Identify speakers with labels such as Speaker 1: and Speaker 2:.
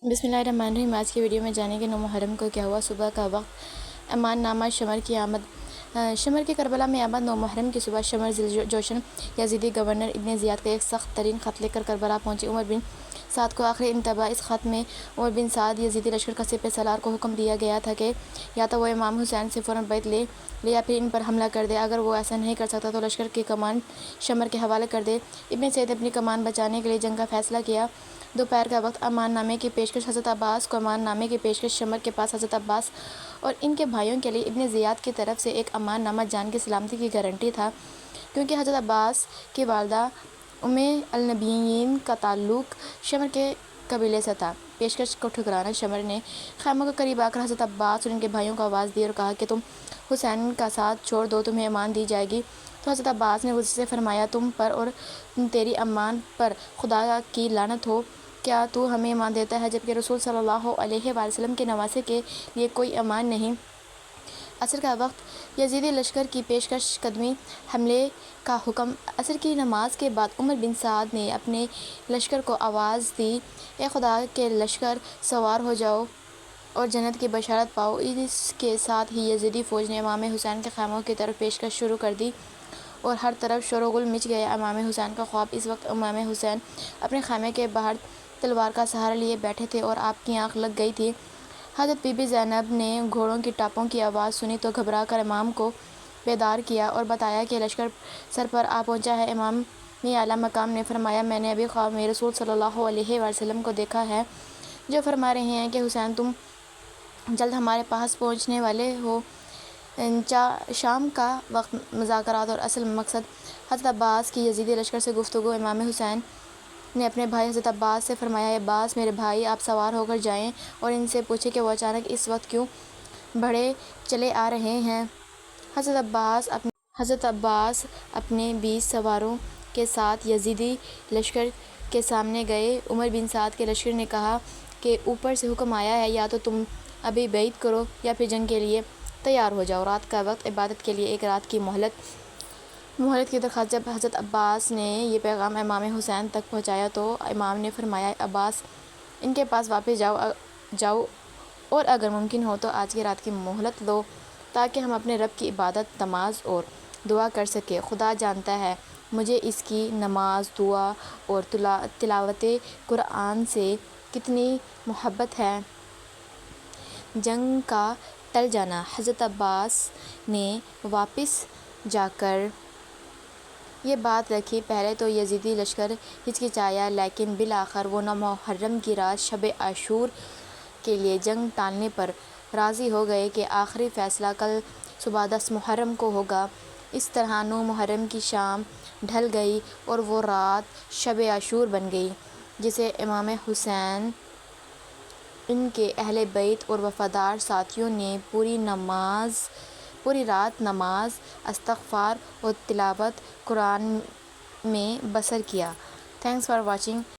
Speaker 1: बिस्मिल्लाहिर्रहमानिर्रहीम। आज की वीडियो में जानेंगे 9 मुहर्रम को क्या हुआ। सुबह का वक्त अमान नामा शमर की आमद। शमर के करबला में आमद 9 मुहर्रम की सुबह शमर जोशन यजीदी गवर्नर इब्न ज़ियाद का एक सख्त तरीन ख़त लेकर करबला पहुंचे। उमर बिन साद को आखिरी इंतबा। इस ख़त में उमर बिन साद यजीदी लश्कर का सिपह सलार को हुक्म दिया गया था कि या तो वो इमाम हुसैन से फ़ौरन बैत ले या फिर इन पर हमला कर दे। अगर वो ऐसा नहीं कर सकता तो लश्कर की कमान शमर के हवाले कर दे। इब्न सैद ने अपनी कमान बचाने के लिए जंग का फ़ैसला किया। दोपहर का वक्त अमान नामे की पेशकश हज़रत अब्बास को अमान नामे की पेशकश शमर के पास हज़रत अब्बास और इनके भाइयों के लिए इब्न ज़ियाद की तरफ से एक अमान नामा जान की सलामती की गारंटी था, क्योंकि हज़रत अब्बास की वालदा उम्मे अल-नबीयीन का ताल्लुक़ शमर के कबीले से था। पेशकश को ठुकराना शमर ने खैमों के करीब आकर हज़रत अब्बास और इनके भाइयों को आवाज़ दी और कहा कि तुम हुसैन का साथ छोड़ दो, तुम्हें अमान दी जाएगी। तो हज़रत अब्बास ने उससे फरमाया, तुम पर और तेरी अमान पर खुदा की लानत हो, क्या तू हमें ईमान देता है जबकि रसूल सल्लल्लाहु अलैहि वसल्लम के नवासे के लिए कोई अमान नहीं। असर का वक्त यजीदी लश्कर की पेशकश कदमी हमले का हुक्म। असर की नमाज के बाद उमर बिन साद ने अपने लश्कर को आवाज़ दी, ए खुदा के लश्कर, सवार हो जाओ और जन्नत की बशारत पाओ। इसके साथ ही यजीदी फ़ौज ने इमाम हुसैन के खैमों की तरफ पेशकश शुरू कर दी और हर तरफ शोरगुल मच गया। इमाम हुसैन का ख्वाब। इस वक्त इमाम हुसैन अपने खैमे के बाहर तलवार का सहारा लिए बैठे थे और आपकी आंख लग गई थी। हज़रत बीबी ज़ैनब ने घोड़ों की टापों की आवाज़ सुनी तो घबरा कर इमाम को बेदार किया और बताया कि लश्कर सर पर आ पहुंचा है। इमाम में आला मकाम ने फरमाया, मैंने अभी ख्वाब में रसूल सल्लल्लाहु अलैहि वसल्लम को देखा है जो फरमा रहे हैं कि हुसैन, तुम जल्द हमारे पास पहुंचने वाले हो। शाम का वक्त मुज़ाकरात और असल मकसद। हज़रत अब्बास की यजीदी लश्कर से गुफ्तगू। इमाम हुसैन ने अपने भाई हज़रत अब्बास से फरमाया, अब्बास मेरे भाई, आप सवार होकर जाएं और इनसे पूछें कि वो अचानक इस वक्त क्यों बढ़े चले आ रहे हैं। हज़रत अब्बास अपने 20 सवारों के साथ यजीदी लश्कर के सामने गए। उमर बिन साद के लश्कर ने कहा कि ऊपर से हुक्म आया है, या तो तुम अभी बैत करो या फिर जंग के लिए तैयार हो जाओ। रात का वक्त, इबादत के लिए एक रात की मोहलत की दरख्वास्त। जब हज़रत अब्बास ने यह पैगाम इमाम हुसैन तक पहुँचाया तो इमाम ने फरमाया, अब्बास, इनके पास वापस जाओ और अगर मुमकिन हो तो आज की रात की मोहलत लो ताकि हम अपने रब की इबादत, नमाज और दुआ कर सके। खुदा जानता है मुझे इसकी नमाज, दुआ और तिलावत कुरान से कितनी मोहब्बत है। जंग का टल जाना। हज़रत अब्बास ने वापस जाकर ये बात रखी। पहले तो यजीदी लश्कर हिचकिचाया, लेकिन बिल आखिर वो 9 मुहर्रम की रात शब आशूर के लिए जंग टालने पर राज़ी हो गए कि आखिरी फ़ैसला कल सुबह 10 मुहर्रम को होगा। इस तरह 9 मुहर्रम की शाम ढल गई और वो रात शब आशूर बन गई, जिसे इमाम हुसैन, इनके अहले बैत और वफ़ादार साथियों ने पूरी रात नमाज, इस्तिग़फ़ार और तिलावत कुरान में बसर किया। Thanks for watching.